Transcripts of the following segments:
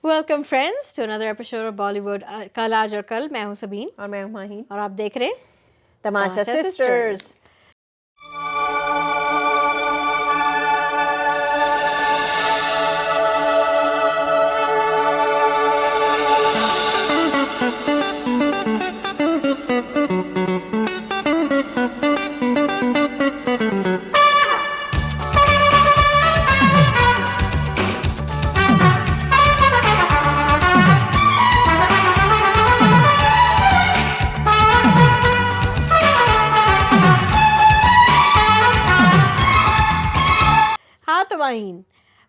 Welcome friends to another episode of Bollywood कल आज और कल। मैं हूं सबीन और मैं हूं माही। और आप देख रहे हैं तमाशा सिस्टर्स। हाँ तो वाहीन,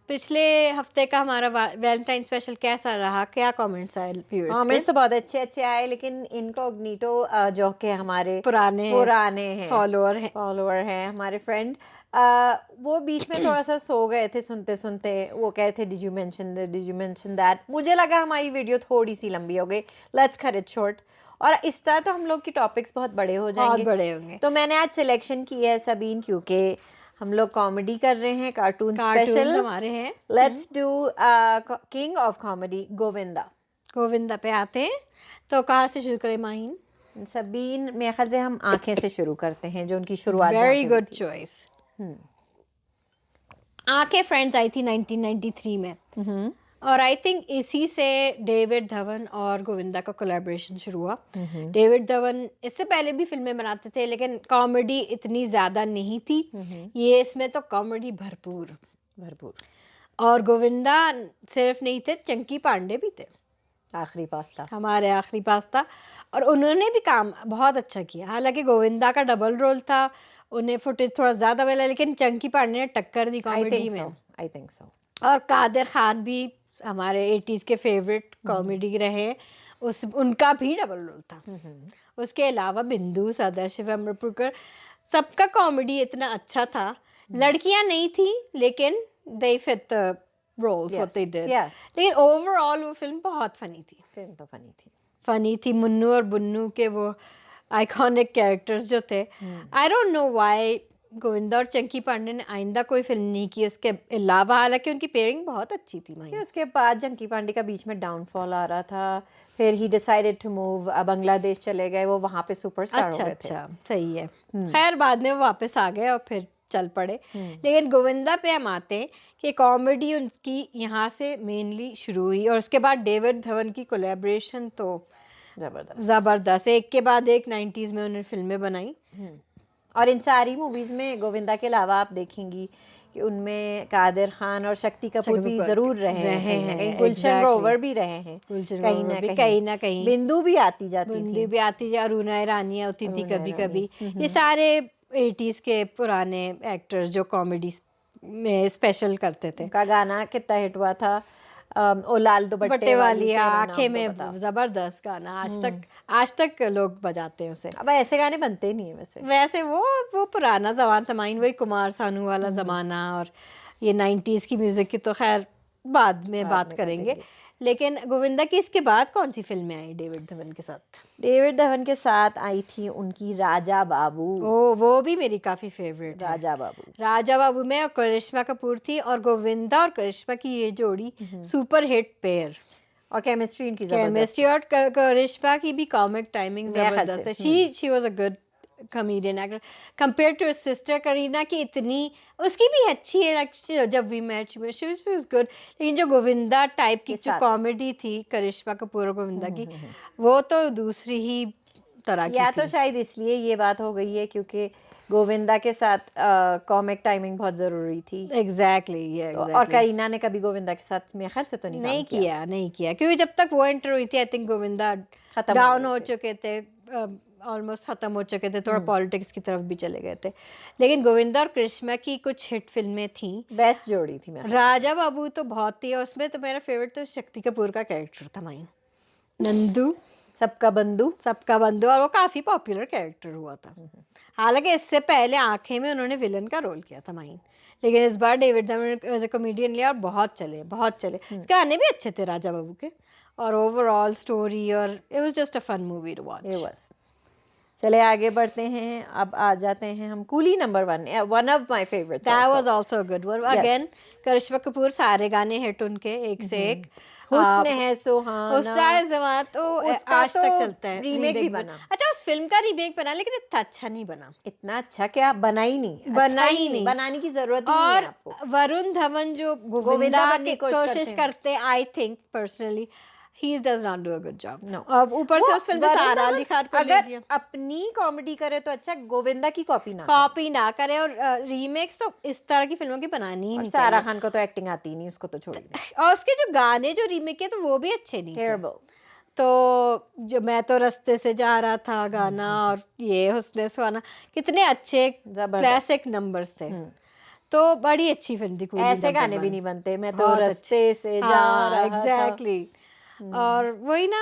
पिछले हफ्ते का हमारा वैलेंटाइन स्पेशल कैसा रहा? क्या कमेंट्स आए व्यूअर्स के? कमेंट्स तो बहुत अच्छे आए, लेकिन इनकॉग्निटो जो कि हमारे पुराने हैं फॉलोअर हैं हमारे फ्रेंड, वो बीच में थोड़ा सा सो गए थे सुनते सुनते। वो कह रहे थे डिड यू मेंशन दैट। मुझे लगा हमारी वीडियो थोड़ी सी लंबी हो गई, लेट्स कट इट शॉर्ट। और इस तरह तो हम लोग की टॉपिक्स बहुत बड़े हो जाएंगे, बहुत बड़े होंगे। तो मैंने आज सिलेक्शन की है सबीन, क्योंकि हम लोग कॉमेडी कर रहे हैं, कार्टून स्पेशल हमारे हैं। Let's do king of comedy Govinda पे आते हैं। तो कहाँ से शुरू करें माहीन? सबीन, मेरे ख्याल से हम आंखें से शुरू करते हैं, जो उनकी शुरुआत वेरी गुड चॉइस। आंखें फ्रेंड्स आई थी 1993 में, और आई थिंक इसी से डेविड धवन और गोविंदा का कोलैबोरेशन शुरू हुआ। डेविड धवन इससे पहले भी फिल्में बनाते थे, लेकिन कॉमेडी इतनी ज़्यादा नहीं थी। ये इसमें तो कॉमेडी भरपूर। और गोविंदा सिर्फ नहीं थे, चंकी पांडे भी थे, हमारे आखिरी पास्ता। और उन्होंने भी काम बहुत अच्छा किया। हालांकि गोविंदा का डबल रोल था, उन्हें फुटेज थोड़ा ज़्यादा मिला, लेकिन चंकी पांडे ने टक्कर दी कॉमेडी में। आई थिंक सो। और कादिर खान भी हमारे 80s के फेवरेट कॉमेडी रहे, उनका भी डबल रोल था। उसके अलावा बिंदु, सदाशिव, अमरपुरकर, सबका कॉमेडी इतना अच्छा था। लड़कियां नहीं थी, लेकिन they fit the roles what they did. लेकिन ओवरऑल वो फिल्म बहुत फनी थी। मुन्नू और बुन्नू के वो आइकॉनिक कैरेक्टर्स जो थे। I don't know why Govinda और चंकी पांडे ने आइंदा कोई फिल्म नहीं की उसके अलावा। हालांकि उनकी पेयरिंग बहुत अच्छी थी। फिर उसके बाद चंकी पांडे का बीच में डाउनफॉल आ रहा था, फिर ही डिसाइडेड टू मूव, बांग्लादेश चले गए, वो वहाँ पे सुपरस्टार हो गए थे। अच्छा, सही है। खैर बाद में वो वापस आ गए और फिर चल पड़े। लेकिन गोविंदा पे हम आते हैं कि कॉमेडी उनकी यहाँ से मेनली शुरू हुई, और उसके बाद डेविड धवन की कोलैबोरेशन तो ज़बरदस्त। एक के बाद एक 90s में उन्होंने फिल्में बनाई। और इन सारी मूवीज़ में गोविंदा के अलावा आप देखेंगी कि उनमें कादिर खान और शक्ति कपूर भी ज़रूर रहे हैं। गुलशन ग्रोवर भी रहे हैं कहीं ना कहीं। बिंदु भी आती जाती थी, अरुणा ईरानी होती थी कभी कभी। ये सारे 80s के पुराने एक्टर्स जो कॉमेडी में स्पेशल करते थे। उनका गाना कितना हिट हुआ था, ओ लाल दुपट्टे वाली आंखें में, जबरदस्त गाना। आज तक लोग बजाते हैं उसे। अब ऐसे गाने बनते नहीं है वैसे वो पुराना जमाना था माइन, वही कुमार सानू वाला जमाना। और ये 90s की म्यूजिक की तो खैर बाद में बात करेंगे। लेकिन गोविंदा की इसके बाद कौन सी फिल्में आई डेविड धवन के साथ? डेविड धवन के साथ आई थी उनकी राजा बाबू। वो भी मेरी काफी फेवरेट है। राजा बाबू में और करिश्मा कपूर थी, और गोविंदा और करिश्मा की ये जोड़ी सुपर हिट पेयर। और केमिस्ट्री और करिश्मा की भी कॉमिक टाइमिंग जबरदस्त है। She was a good comedian actor compare to sister Kareena की। इतनी उसकी भी अच्छी है, जब we met she was good. लेकिन जो गोविंदा टाइप की जो कॉमेडी थी करिश्मा कपूर और गोविंदा की, वो तो दूसरी ही तरह की थी। तो शायद इसलिए ये बात हो गई है क्योंकि गोविंदा के साथ कॉमिक टाइमिंग बहुत जरूरी थी। एग्जैक्टली। और करीना ने कभी गोविंदा के साथ मेरे ख्याल से तो नहीं किया क्योंकि जब तक वो एंटर हुई थी आई थिंक गोविंदा डाउन हो चुके थे, ऑलमोस्ट खत्म हो चुके थे, थोड़ा पॉलिटिक्स की तरफ भी चले गए थे। लेकिन गोविंदा और करिश्मा की कुछ हिट फिल्में थी, बेस्ट जोड़ी थी। राजा बाबू तो बहुत थी, और उसमें तो मेरा फेवरेट तो शक्ति कपूर का कैरेक्टर था माइन, नंदू, सबका बंधु। और वो काफी पॉपुलर कैरेक्टर हुआ था। हालांकि इससे पहले आंखें में उन्होंने विलन का रोल किया था माइन, लेकिन इस बार David Dhawan as a comedian लिया और बहुत चले। इसके गाने भी अच्छे थे राजा बाबू के, और ओवरऑल स्टोरी, और it was just a fun movie to watch. चले आगे बढ़ते हैं, अब आ जाते हैं हम Coolie number 1, one of my favourites. That was also a good one. Again, Karishma Kapoor, सारे गाने हिट उनके एक से एक। हुस्न है सुहाना, हुस्न है सुहाना तो आज तक चलता है। रीमेक भी बना। अच्छा, उस फिल्म का रीमेक बना, लेकिन इतना अच्छा नहीं बना। इतना अच्छा क्या, बना ही नहीं, बना ही नहीं, बनाने की जरूरत ही नहीं है आपको। और वरुण धवन जो गोविंदा की कोशिश करते, I think personally he does not do a good job. No. अब ऊपर से उस फिल्म में सारा अली खान को ले लिया। अपनी कॉमेडी करे तो अच्छा, गोविंदा की कॉपी ना करे। और रीमेक्स तो इस तरह की फिल्मों की बनानी ही नहीं चाहिए। सारा खान को तो एक्टिंग आती नहीं, उसको तो छोड़िए। और उसके जो गाने जो रीमेक है तो वो भी अच्छे नहीं थे। तो जो मैं तो रास्ते से जा रहा था गाना, और ये हुस्न है सुहाना, कितने अच्छे क्लासिक नंबर्स थे। तो बड़ी अच्छी फिल्म थी। ऐसे गाने भी नहीं बनते, मैं तो रास्ते से जा रहा था। एग्जैक्टली। और वही ना,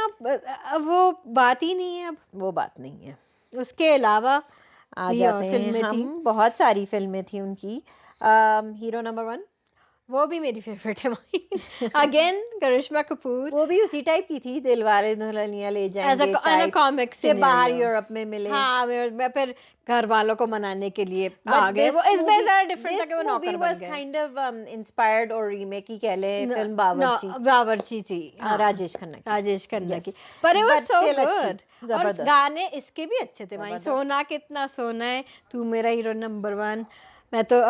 वो बात ही नहीं है अब, वो बात नहीं है। उसके अलावा आ जाते हैं हम, बहुत सारी फिल्में थी उनकी। हीरो नंबर 1 वो भी मेरी फेवरेट है। अगेन करिश्मा कपूर, वो भी उसी टाइप की थी, दिलवाले दुल्हनिया ले जाएंगे टाइप कॉमिक से बाहर यूरोप में मिले। हाँ, मैं फिर घर वालों को मनाने के लिए आ गए। वो इसमें जरा डिफरेंट था कि वो नौकर बन गए। काइंड ऑफ इंस्पायर्ड और रीमेक ही कह ले, फिल्म बावर्ची थी, राजेश खन्ना की, पर it was so good। और गाने इसके भी अच्छे थे। भाई सोना कितना सोना है, तू मेरा हीरो नंबर 1, मैं तो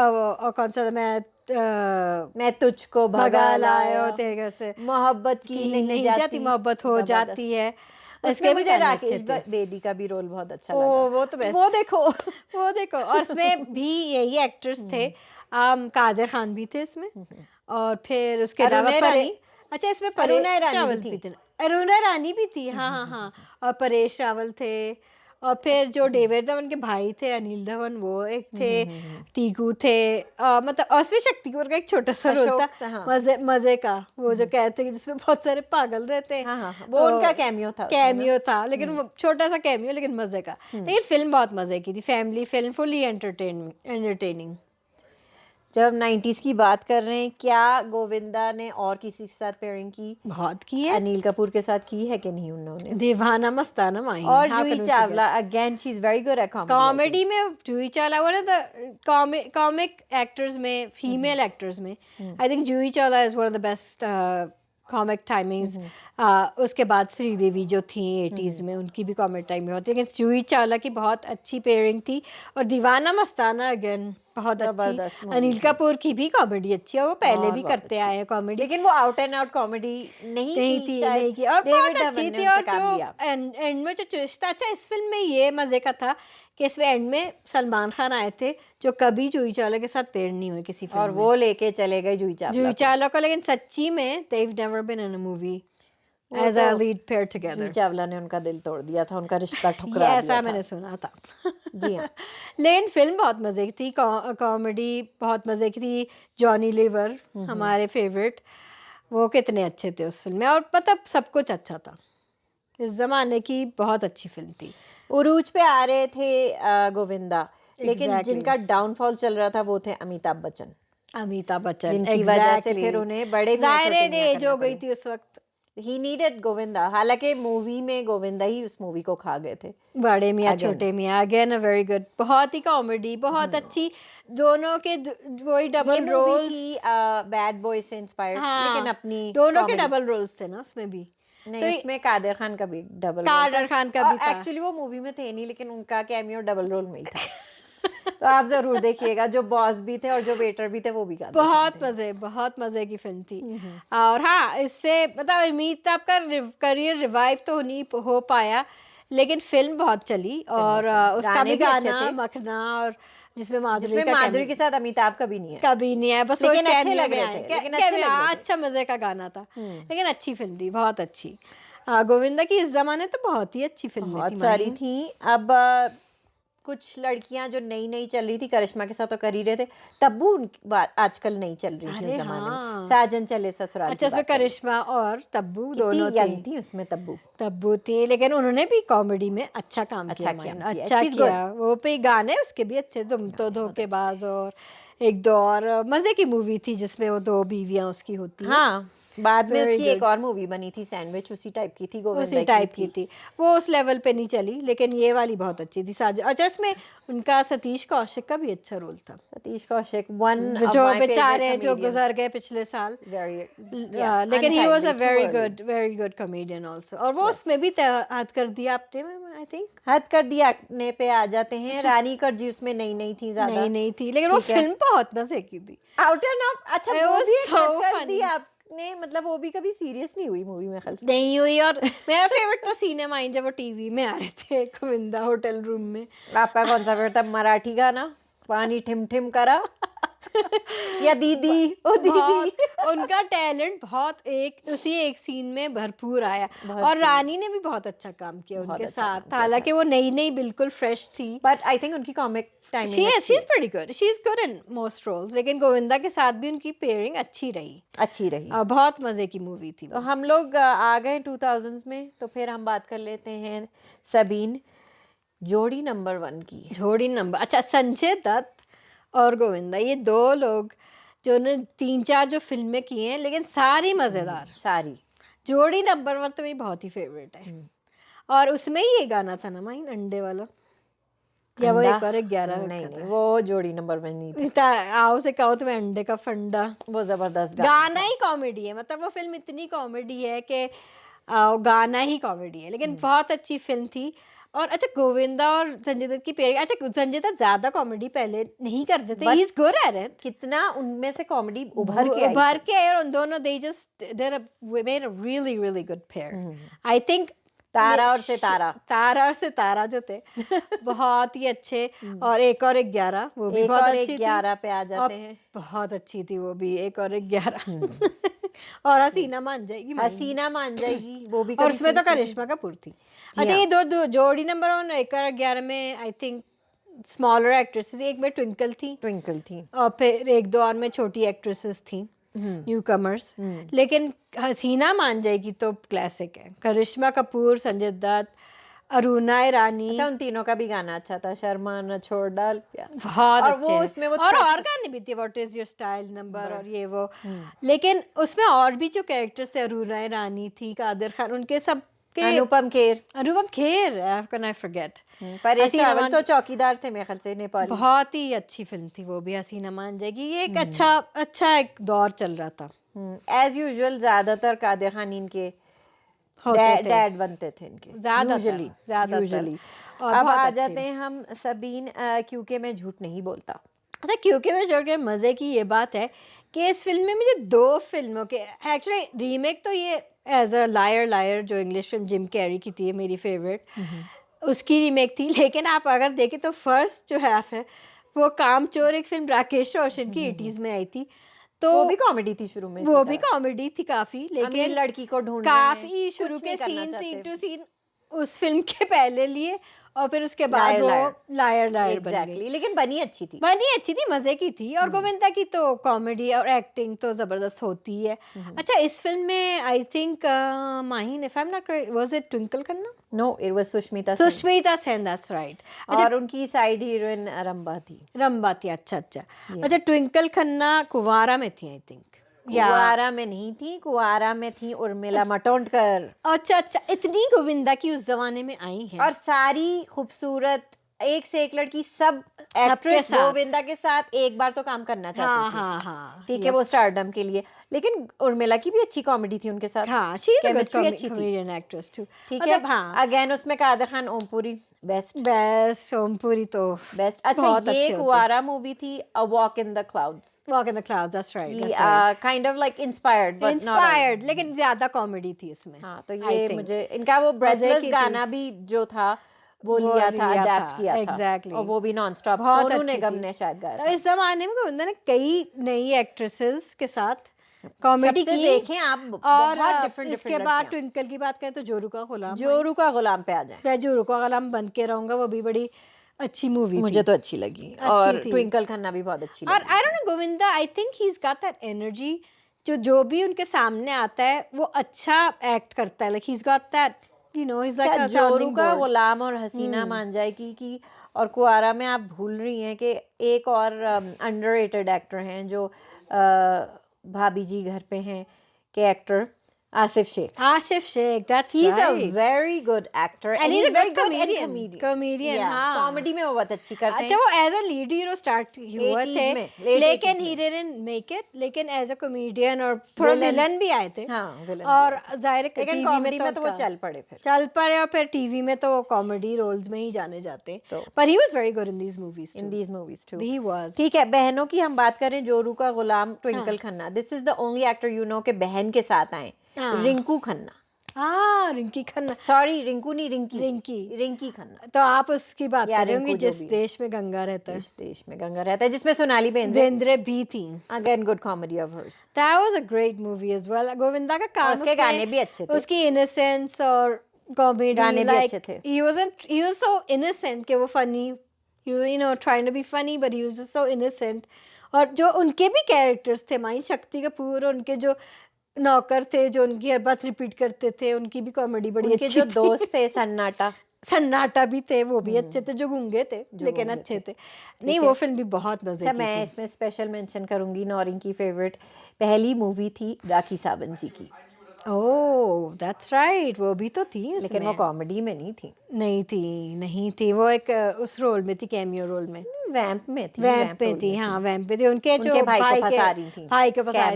कौन सा था, मैं तुझको भगा लाया तेरे घर से, मोहब्बत की नहीं जाती मोहब्बत हो जाती है। उसके मुझे राकेश बेदी का भी रोल बहुत अच्छा लगा। वो तो बेस्ट, वो देखो। और इसमें भी यही एक्टर्स थे, कादिर खान भी थे इसमें, और फिर उसके अलावा अच्छा इसमें अरुणा रानी भी थी। हाँ, और परेश रावल थे, और फिर जो डेविड धवन के भाई थे अनिल धवन, वो एक थे, टीकू थे, मतलब उसमें शक्ति कपूर का एक छोटा सा रोल था, मजे का, वो जो कहते हैं जिसमें बहुत सारे पागल रहते हैं। वो उनका कैमियो था, लेकिन वो छोटा सा कैमियो, लेकिन मजे का। लेकिन फिल्म बहुत मजे की थी, फैमिली फिल्म, फुली एंटरटेनिंग। जब 90s की बात कर रहे हैं, क्या गोविंदा ने और किसी के साथ पेयरिंग की? बहुत की है। अनिल कपूर के साथ की है कि नहीं उन्होंने? दीवाना मस्ताना माही, और Juhi Chawla, again she is very good at comedy में। Juhi Chawla one of the comic actors में, फीमेल एक्टर्स में, I think Juhi Chawla is one of the best comic timings. उसके बाद श्रीदेवी जो थी 80s में, उनकी भी कॉमिक टाइमिंग होती है, लेकिन जूही चावला की बहुत अच्छी पेयरिंग थी। और दीवाना मस्ताना अगेन बहुत अच्छी। अनिल कपूर की भी कॉमेडी अच्छी है, वो पहले भी करते आए हैं कॉमेडी, लेकिन वो आउट एंड आउट कॉमेडी नहीं थी और बहुत अच्छी थी। और जो एंड में जो ट्विस्ट था, अच्छा इस फिल्म में ये मजे का था कि इसमें एंड में सलमान खान आए थे, जो कभी जूही चावला के साथ पेयर नहीं हुए किसी फिल्म और वो लेके चले गए जूही चावला को। लेकिन सच्ची में they've never been in a movie as a lead pair together। Juhi Chawla ने उनका दिल तोड़ दिया था, उनका रिश्ता ठुकरा दिया था, ऐसा मैंने सुना था। जी हाँ। लेकिन फिल्म बहुत मजे की थी, कॉमेडी बहुत मजे की थी। जॉनी लीवर हमारे फेवरेट, वो कितने अच्छे थे उस फिल्म में, और मतलब सब कुछ अच्छा था। इस जमाने की बहुत अच्छी फिल्म थी। उरूज पे आ रहे थे गोविंदा, लेकिन जिनका डाउनफॉल चल रहा था वो थे अमिताभ बच्चन, जिनकी वजह से फिर उन्हें बड़े एज हो गई थी उस वक्त। ही नीडेड गोविंदा, हालांकि मूवी में गोविंदा ही उस मूवी को खा गए थे। बड़े मियाँ छोटे मियाँ, अगेन अ वेरी गुड, बहुत ही कॉमेडी, बहुत अच्छी। दोनों के वही डबल रोल्स, बैड बॉय से इंस्पायर्ड, लेकिन अपनी दोनों के डबल रोल्स थे ना उसमें भी। नहीं, तो इसमें कादिर खान का भी डबल था। एक्चुअली वो मूवी में थे नहीं, लेकिन उनका कैमियो डबल रोल में ही था। तो आप जरूर देखिएगा, जो बॉस भी थे और जो वेटर भी थे वो भी बहुत मजे की फिल्म थी। और हाँ, इससे मतलब अमिताभ का करियर रिवाइव तो नहीं हो पाया, लेकिन फिल्म बहुत चली। और उसका भी गाना मखना, और जिसमें माधुरी के साथ अमिताभ कभी नहीं है, बस लेकिन अच्छे लग रहे थे, अच्छा मजे का गाना था, लेकिन अच्छी फिल्म थी, बहुत अच्छी। गोविंदा की इस जमाने तो बहुत ही अच्छी फिल्में बहुत सारी थी। अब कुछ लड़कियां जो नई नई चल रही थी, करिश्मा के साथ तो कर ही रहे थे, तब्बू आजकल नहीं चल रही थी उस जमाने में। साजन चले ससुराल। अच्छा, उसमें करिश्मा और तब्बू दोनों थी उसमें। तब्बू थी, लेकिन उन्होंने भी कॉमेडी में अच्छा काम किया। वो पे गाने उसके भी अच्छे, तुम तो धोखेबाज, और एक दो और मजे की मूवी थी जिसमें वो दो बीवियां उसकी होती। हाँ, बाद में उसकी एक और मूवी बनी थी सैंडविच, उसी टाइप की थी, गोविंदा उसी टाइप की थी वो, उस लेवल पे नहीं चली, लेकिन ये वाली बहुत अच्छी थी। अच्छा इसमें उनका सतीश कौशिक का भी अच्छा रोल था। सतीश कौशिक वन जो बेचारे जो गुजर गए पिछले साल, लेकिन he was a very good comedian also. और वो उसमें भी हद कर दिया आपने, आई थिंक हद कर दिया ने पे आ जाते हैं। रानी करजी उसमें नई थी, ज्यादा नहीं थी, लेकिन वो फिल्म बहुत मजे की थी। आउट एंड ऑफ अच्छा वो भी हद कर दिया आपने, मतलब वो भी कभी सीरियस नहीं हुई मूवी में, ख्याल से नहीं हुई। और मेरा फेवरेट तो सिनेमा ही जब वो टीवी में आ रहे थे गोविंदा होटल रूम में। आपका कौन सा फेवरेट था? मराठी गाना पानी ठिम ठिम करा या दीदी ओ दीदी? उनका टैलेंट बहुत उसी एक सीन में भरपूर आया। और रानी ने भी बहुत अच्छा काम किया उनके साथ, हालांकि वो नई बिल्कुल फ्रेश थी, बट आई थिंक उनकी comic timing she is pretty good, she is good in most roles. लेकिन गोविंदा के साथ भी उनकी पेयरिंग अच्छी रही। बहुत मजे की मूवी थी। तो हम लोग आ गए 2000s में, तो फिर हम बात कर लेते हैं सबीन, जोड़ी नंबर 1 की। जोड़ी नंबर, अच्छा संजय दत्त और गोविंदा, ये दो लोग जो ने 3-4 जो फिल्में की हैं, लेकिन सारी मजेदार, सारी। जोड़ी नंबर 1 तो मेरी बहुत ही फेवरेट है। और उसमें ही ये गाना था ना माइन, अंडे वाला, या वो एक और 11 नहीं वो जोड़ी नंबर 1 नहीं था। आओ से कहो तुम्हें अंडे का फंडा, वो जबरदस्त गाना ही कॉमेडी है। मतलब वो फिल्म इतनी कॉमेडी है कि गाना ही कॉमेडी है, लेकिन बहुत अच्छी फिल्म थी। और अच्छा गोविंदा और संजय दत्त की पेयरिंग, अच्छा संजय दत्त ज्यादा कॉमेडी पहले नहीं करते थे, he is good at it. कितना उनमें से कॉमेडी उभर के आई, और उन दोनों they just did a made a really really good pair. I think Tara और सितारा जो थे बहुत ही अच्छे। और एक और 11 वो भी बहुत अच्छी थी। 11 पे आ जाते हैं, बहुत अच्छी थी वो भी, एक और 11। और हसीना मान जाएगी वो भी। और उसमें तो करिश्मा कपूर थी। अच्छा ये दो जोड़ी नंबर 1 एक और 11 में आई थिंक स्मॉलर एक्ट्रेसेस, एक में ट्विंकल थी और फिर एक दो और में छोटी एक्ट्रेसेस थी, न्यू कमर्स। लेकिन हसीना मान जाएगी तो क्लासिक है, करिश्मा कपूर, संजय दत्त, अरुणा ईरानी। अच्छा उन तीनों का भी गाना अच्छा था, शर्मा न छोड़ डाल प्यार, बहुत और अच्छे वो उसमें वो और गाने भी थे, what is your style number और ये वो। लेकिन उसमें और भी जो कैरेक्टर्स थे, अरुणा ईरानी थी, कादिर खान, उनके सब के, Anupam Kher, how can I forget, Paresh Rawal तो चौकीदार थे मेरे ख्याल से, नेपाली। बहुत ही अच्छी फिल्म थी वो भी, हसीना मान जाएगी। ये एक अच्छा एक दौर चल रहा था। एज यूजुअल ज्यादातर कादिर खान इनके डैड बनते थे इनके, यूजुअली। अब आ जाते हैं हम सबीन, क्योंकि मैं झूठ नहीं बोलता। अच्छा क्योंकि मैं झूठ के मजे की ये बात है कि इस फिल्म में मुझे 2 फिल्मों के एक्चुअली रीमेक, तो ये एज अ लायर जो इंग्लिश फिल्म जिम कैरी की थी, मेरी फेवरेट, उसकी रीमेक थी। लेकिन आप अगर देखें तो फर्स्ट जो हाफ है वो कामचोर, एक फिल्म राकेश रोशन की 80s में आई थी, तो वो भी कॉमेडी थी शुरू में, वो भी कॉमेडी थी काफी, लेकिन लड़की को ढूंढ काफी शुरू के सीन टू सीन उस फिल्म के पहले लिए, और फिर उसके बाद वो लायर बन गई। लेकिन बनी अच्छी थी, मजे की थी। और गोविंदा की तो कॉमेडी और एक्टिंग तो जबरदस्त होती है। अच्छा इस फिल्म में आई थिंक माहिन, if I am not was it Twinkle Khanna? No it was Sushmita Sen, that's right. और उनकी साइड हीरोइन रंबा थी। अच्छा ट्विंकल खन्ना कुंवारा में थी आई थिंक, कुवारा में नहीं थी, कुवारा में थी उर्मिला मातोंडकर। अच्छा इतनी गोविंदा की उस जमाने में आई है, और सारी खूबसूरत एक से एक लड़की, सब एक्ट्रेस गोविंदा के साथ एक बार तो काम करना चाहती थी। ठीक है, वो स्टारडम के लिए। लेकिन उर्मिला की भी अच्छी कॉमेडी थी उनके साथ। हाँ, she is a good comedian actress too. ठीक है, अगेन उसमें कादर खान, ओमपुरी बेस्ट ओमपुरी तो बेस्ट। अच्छा ये कुवारा मूवी थी, a walk in the clouds, that's right, kind of like inspired, लेकिन ज्यादा कॉमेडी थी इसमें। हाँ, तो ये मुझे इनका वो ब्रेथलेस गाना भी जो था वो लिया था, अडैप्ट किया था। एग्जैक्टली, और वो भी नॉन स्टॉप सोनू निगम ने शायद गाया था। तो इस जमाने में गोविंदा ने कई नई एक्ट्रेसेस के साथ कॉमेडी की, देखें आप, और इसके बाद ट्विंकल की बात करें तो जोरू का गुलाम पे आ जाए। मैं जोरू का गुलाम बन के रहूंगा, वो भी बड़ी अच्छी मूवी मुझे तो अच्छी लगी, और ट्विंकल खन्ना भी बहुत अच्छी लगी। और I don't know Govinda, I think he is got that energy, जो भी उनके सामने आता है वो अच्छा एक्ट करता है, like he is got that, you know, he is like a जोरू का गुलाम और हसीना मान जाएगी की, और कुआरा में आप भूल रही हैं कि एक और अंडररेटेड एक्टर हैं जो भाभी जी घर पे हैं, के actor Asif Sheikh. Asif Sheikh, that's He's right. a very good actor And he's a very good good and comedian. Comedian, Yeah, हाँ. comedy में वो बहुत अच्छी करते अच्छा हैं. वो as a lead hero start हुए 80s थे में, late लेकिन 80s ही में. डिडंट मेक इट, लेकिन एज अ कॉमेडियन और थोड़ा विलन भी आए थे. हाँ, villain और भी आए थे. जाहिर है लेकिन टीवी कॉमेडी में तो वो उनका चल पड़े फिर. चल पड़े और फिर टीवी में तो कॉमेडी रोल्स में ही जाने जाते. तो पर he was very good in these movies in these movies too. He was. ठीक है, बहनों की हम बात करें. जोरू का Ghulam Twinkle Khanna. This is the only actor you know के बहन के साथ आए. रिंकू खन्ना. हाँ, रिंकी खन्ना. सॉरी, रिंकू नहीं, रिंकी. रिंकी खन्ना. तो आप उसकी बात कर रहे होंगे रिंकू जो जिस भी है. देश में गंगा रहता है. जिस देश में गंगा रहता है, जिसमें सोनाली बेंद्रे भी थी. Again good comedy of hers. That was a great movie as well. Govinda का काम, उसके गाने भी अच्छे थे. उसकी इनोसेंस और कॉमेडी, गाने भी अच्छे थे. he was so innocent कि वो funny, he was, you know, trying to be funny but he was just so innocent. और जो उनके भी कैरेक्टर्स थे, माइन शक्ति कपूर, उनके जो नौकर थे जो उनकी हर बात रिपीट करते थे, उनकी भी कॉमेडी बड़ी अच्छी थी. जो दोस्त थे सन्नाटा भी थे, वो भी अच्छे थे, जो गूंगे थे लेकिन अच्छे थे. नहीं, वो फिल्म भी बहुत मजे की थी. मैं इसमें स्पेशल मेंशन करूंगी, नौरिन की फेवरेट पहली मूवी थी राखी सावंत जी की. ओह दैट्स राइट, वो भी तो थी लेकिन वो कॉमेडी में नहीं थी. वो एक उस रोल में थी, कैमियो रोल में. वैम्प में थी. वैम्प पे थी. उनके जो भाई को फंसा रही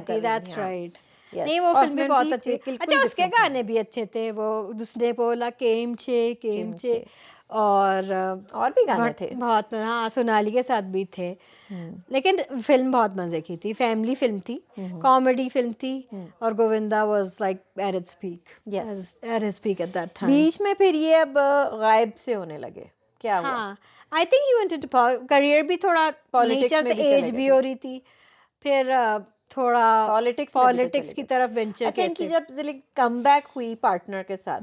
थी. That's right. नहीं, वो फिल्म भी बहुत अच्छी थी. अच्छा, उसके गाने भी अच्छे थे. वो दूसरे बोला केमचे और भी गाने थे बहुत. हाँ, सोनाली के साथ भी थे. लेकिन फिल्म बहुत मजे की थी. फैमिली फिल्म थी, कॉमेडी फिल्म थी. और Govinda was like at its peak at that time. बीच में फिर ये अब गायब से होने लगे. क्या हुआ? हाँ, I think he wanted to career भी थोड़ा पॉलिटिक्स में भी एज भी हो रही थी. फिर थोड़ा पॉलिटिक्स की तरफ वेंचर. अच्छा, इनकी जब कमबैक हुई पार्टनर के साथ,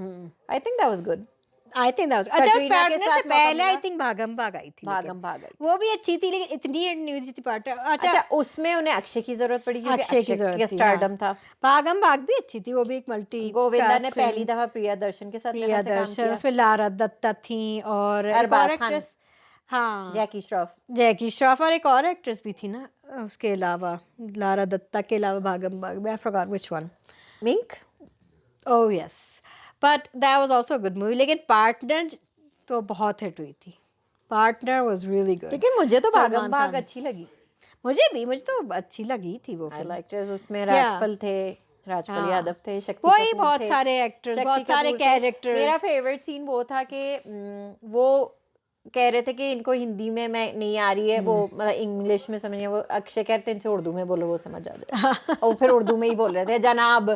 I think that was good. अच्छा, पार्टनर से पहले आई थिंक भागम भाग आई थी. वो भी अच्छी थी लेकिन इतनी नहीं थी पार्टनर. अच्छा, उसमें उन्हें अक्षय की जरूरत पड़ी क्योंकि अक्षय की जरूरत थी. स्टारडम था. भागम भाग भी अच्छी थी. वो भी एक मल्टी. गोविंदा ने पहली दफा प्रियदर्शन के साथ काम किया. उसमें लारा दत्ता थी और अरबाज खान. हाँ, जैकी श्रॉफ और एक और एक्ट्रेस भी थी ना उसके अलावा, लारा दत्ता के अलावा भागम भाग में. I forgot which one. Mink. Oh yes, but that was also a good movie. लेकिन पार्टनर तो बहुत हिट हुई थी. Partner was really good. लेकिन मुझे तो भागम भाग अच्छी लगी. मुझे तो अच्छी लगी थी वो. I liked it. उसमें राजपाल यादव थे, शक्ति वही बहुत सारे एक्टर्स, बहुत सारे कैरेक्टर्स. मेरा फेवरेट सीन वो था कि वो कह रहे थे कि इनको हिंदी में मैं नहीं आ रही है, वो मतलब इंग्लिश में समझिए. वो अक्षय कहते हैं इनसे उर्दू में बोलो, वो समझ आ जाए. और फिर उर्दू में ही बोल रहे थे, जनाब.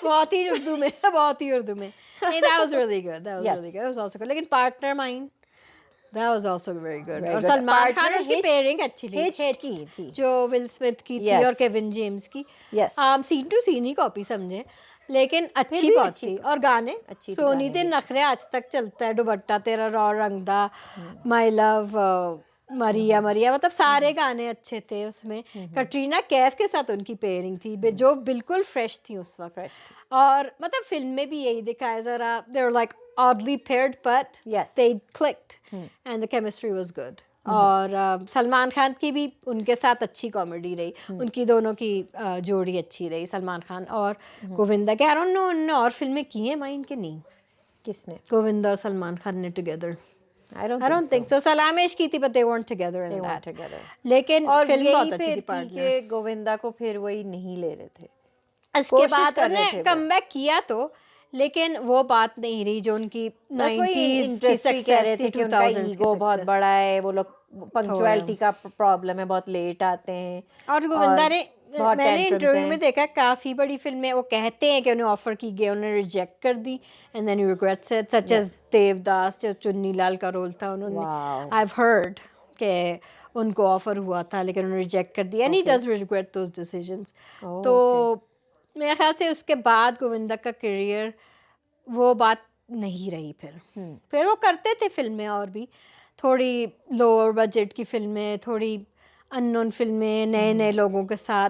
बहुत ही उर्दू में. That was really good. It was also good. लेकिन partner mine, that was also very good. और सलमान खान उसकी पेयरिंग अच्छी थी जो विल स्मिथ की थी और केविन जेम्स की. सीन टू सीन ही कॉपी समझे, लेकिन अच्छी बहुत थी. और गाने सोनी दे नखरे आज तक चलता है. दुपट्टा तेरा रॉ रंगदा, माय लव, मरिया, मतलब सारे गाने अच्छे थे उसमें. कटरीना कैफ के साथ उनकी पेयरिंग थी जो बिल्कुल फ्रेश थी उस वक्त. और मतलब फिल्म में भी यही दिखाया जरा, they were like oddly paired but they clicked and the chemistry was good. और सलमान खान की भी उनके साथ अच्छी कॉमेडी रही. उनकी दोनों की जोड़ी अच्छी रही, सलमान खान और गोविंदा के. आई डोंट नो उन्होंने और फिल्में की हैं माइन के नहीं. किसने? गोविंदा और सलमान खान ने together. I don't think so. सलामेश की थी but they weren't together in that. लेकिन फिल्म बहुत अच्छी थी. पार्टनर गोविंदा को फिर वही नहीं ले रहे थे. इसके बाद उन्होंने कमबैक किया तो, लेकिन वो बात नहीं रही जो उनकी 90s की सक्सेस थी. 2000 ईगो बहुत बड़ा है, वो लोग पंक्चुअलिटी का प्रॉब्लम है, बहुत लेट आते हैं. और गोविंदा ने, मैंने इंटरव्यू में देखा, काफी बड़ी फिल्म है वो कहते हैं कि उन्हें ऑफर की गई, उन्होंने रिजेक्ट कर दी and then he regrets it. Such as Devdas जो चुन्नी लाल का रोल था, उन्होंने, आई हैव हर्ड कि उनको ऑफर हुआ था लेकिन उन्होंने रिजेक्ट कर दिया. And he does regret those decisions. तो मेरे ख्याल से उसके बाद गोविंदा का करियर वो बात नहीं रही. फिर वो करते थे फिल्में और भी, थोड़ी लोअर बजट की फिल्में, थोड़ी अननोन फिल्में नए लोगों के साथ,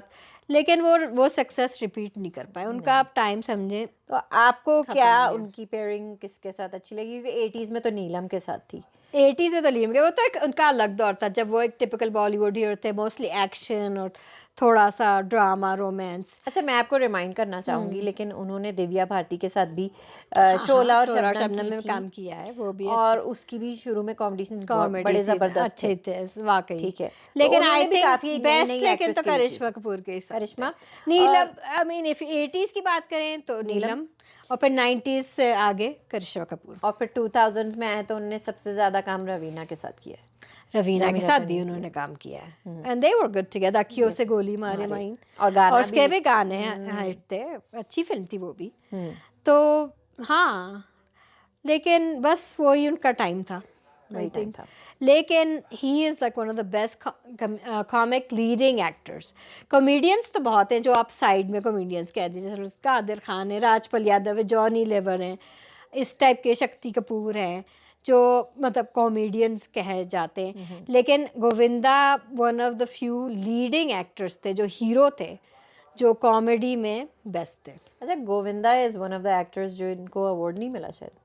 लेकिन वो सक्सेस रिपीट नहीं कर पाए. उनका आप टाइम समझे. तो आपको क्या उनकी पेयरिंग किसके साथ अच्छी लगी? क्योंकि 80s में तो नीलम के साथ थी. 80s में तो नीलम के, वो तो एक उनका अलग दौर था जब वो एक टिपिकल बॉलीवुड हीरो थे, मोस्टली एक्शन और थोड़ा सा ड्रामा रोमांस। अच्छा, मैं आपको रिमाइंड करना चाहूंगी, लेकिन उन्होंने दिव्या भारती के साथ भी शोला और शबनम में की काम किया है, वो भी और उसकी भी शुरू में कॉमेडी सीन्स बड़े जबरदस्त अच्छे थे वाकई। ठीक है, लेकिन आई भी काफी थिंक बेस्ट लेकिन तो करिश्मा कपूर के साथ करिश्मा, नीलम। आई मीन इफ 80s की बात करें तो नीलम, और फिर 90s से आगे करिश्मा कपूर, और फिर 2000s में आए तो उन्होंने सबसे ज्यादा काम रवीना के साथ किया है। रवीना के साथ भी उन्होंने काम किया है, and they were good together. अखियों से गोली मारे माइन, और उसके भी गाने हिट थे, अच्छी फिल्म थी वो भी। तो हाँ, लेकिन बस वही उनका टाइम था, आई थिंक। लेकिन he is like one of the best comic leading actors. Comedians तो बहुत हैं जो आप साइड में कॉमेडियंस कह दीजिए, जैसे कादिर खान है, राजपाल यादव है, जॉनी लेवर हैं, इस टाइप के, शक्ति कपूर हैं जो मतलब कॉमेडियंस कहे जाते हैं। लेकिन Govinda one of the few leading actors थे, जो हीरो थे, जो कॉमेडी में बेस्ट थे। अच्छा, Govinda is one of the actors जो इनको अवार्ड नहीं मिला शायद।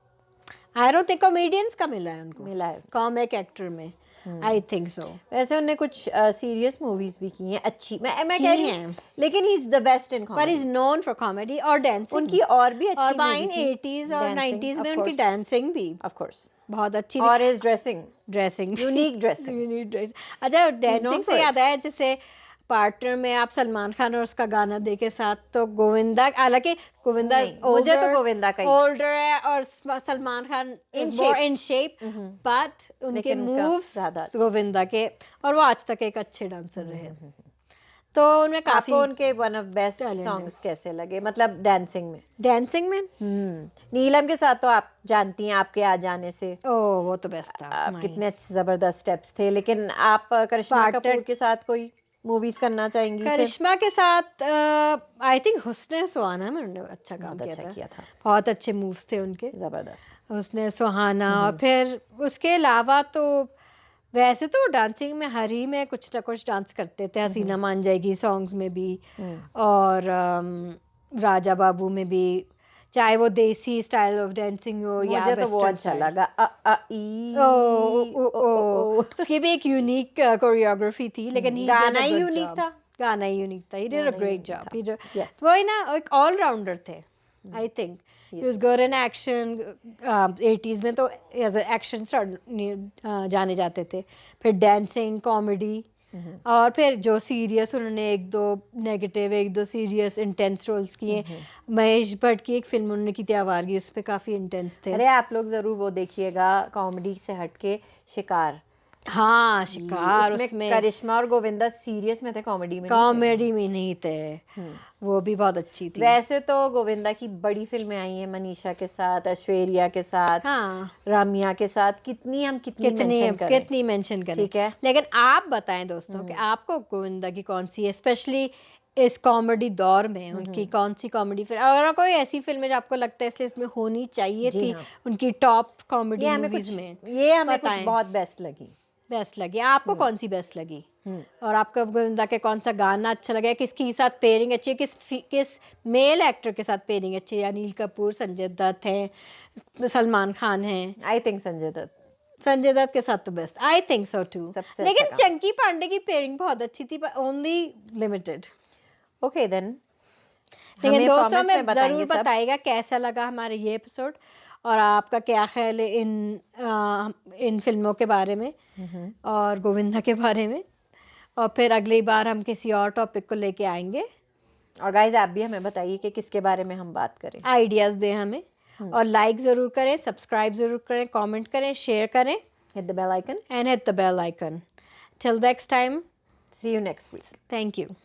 आई डोंट थिंक कॉमेडियंस का मिला है उनको, मिला है कॉमिक एक्टर में, आई थिंक सो। वैसे उन्होंने कुछ सीरियस मूवीज भी की हैं अच्छी, मैं कह रही हूं, लेकिन he is the best in comedy, पर इज नोन फॉर कॉमेडी और डांसिंग। उनकी और भी अच्छी और बाइन 80s और 90s में उनकी डांसिंग भी ऑफ कोर्स बहुत अच्छी, और इज ड्रेसिंग यूनिक ड्रेसिंग। अच्छा, डांसिंग से याद आया, जैसे पार्टनर में आप सलमान खान और उसका गाना देखे साथ, तो गोविंदा, हालांकि गोविंदा मुझे तो गोविंदा का ओल्डर है और Salman Khan is more in shape, but उनके मूव्स गोविंदा के, और वो आज तक एक अच्छे डांसर रहे। तो उनमें काफी, आपको उनके वन ऑफ बेस्ट सॉन्ग्स कैसे लगे, मतलब डांसिंग में? डांसिंग में नीलम के साथ तो आप जानती हैं, आपके आ जाने से, ओह वो तो बेस्ट था, कितने अच्छे जबरदस्त स्टेप्स थे। लेकिन आप करिश्मा कपूर के साथ कोई मूवीज करना चाहेंगी? करिश्मा के साथ आई थिंक हुस्ने सुहाना में उन्होंने अच्छा काम किया था, बहुत अच्छे मूव्स थे उनके, जबरदस्त हुस्ने सुहाना। और फिर उसके अलावा तो वैसे तो डांसिंग में हरी में कुछ ना कुछ डांस करते थे, हसीना मान जाएगी सॉन्ग्स में भी, और राजा बाबू में भी, चाहे वो देसी स्टाइल ऑफ डांसिंग हो या मुझे तो वो अच्छा लगा, उसकी भी एक यूनिक कोरियोग्राफी थी, लेकिन गाना ही यूनिक था, गाना ही यूनिक था। He did a great job, वही ना, एक ऑलराउंडर थे, I think. He was good in action. 80s में तो एज ए एक्शन स्टार जाने जाते थे, फिर डांसिंग, कॉमेडी, और फिर जो सीरियस, उन्होंने एक दो नेगेटिव, एक दो सीरियस इंटेंस रोल्स किए। महेश भट्ट की एक फिल्म उन्होंने की थी आवारगी, उस पर काफ़ी इंटेंस थे। अरे आप लोग ज़रूर वो देखिएगा, कॉमेडी से हटके शिकार। हाँ, शिकार, उसमें करिश्मा और गोविंदा सीरियस में थे, कॉमेडी में नहीं थे। वो भी बहुत अच्छी थी। वैसे तो गोविंदा की बड़ी फिल्में आई हैं, मनीषा के साथ, ऐश्वर्या के साथ, हाँ, रामिया के साथ, कितनी मेंशन करें, ठीक है। लेकिन आप बताएं दोस्तों कि आपको गोविंदा की कौन सी, स्पेशली इस कॉमेडी दौर में उनकी कौन सी कॉमेडी फिल्म, और कोई ऐसी फिल्म है जो आपको लगता है इसलिए इसमें होनी चाहिए थी उनकी टॉप कॉमेडी मूवीज में? ये हमें कुछ बहुत बेस्ट लगी। आपको कौन सी बेस्ट लगी? और आपको गोविंदा के कौन सा गाना अच्छा लगा, किसके साथ पेयरिंग अच्छी है, किस मेल एक्टर के साथ पेयरिंग अच्छी है? अनिल कपूर, संजय दत्त हैं, सलमान खान हैं। आई थिंक संजय दत्त के साथ तो best, I think so too. लेकिन चंकी पांडे की पेयरिंग बहुत अच्छी थी, पर ओनली लिमिटेड। Okay then. लेकिन दोस्तों में जरूर बताइएगा कैसा लगा हमारे ये एपिसोड, और आपका क्या ख्याल है इन फिल्मों के बारे में और गोविंदा के बारे में। और फिर अगली बार हम किसी और टॉपिक को लेके आएंगे। और गाइस आप भी हमें बताइए कि किसके बारे में हम बात करें, आइडियाज दें हमें, और लाइक ज़रूर करें, सब्सक्राइब ज़रूर करें, कमेंट करें, शेयर करें, hit the bell icon and hit the bell icon. Till next time, see you next week. Thank you.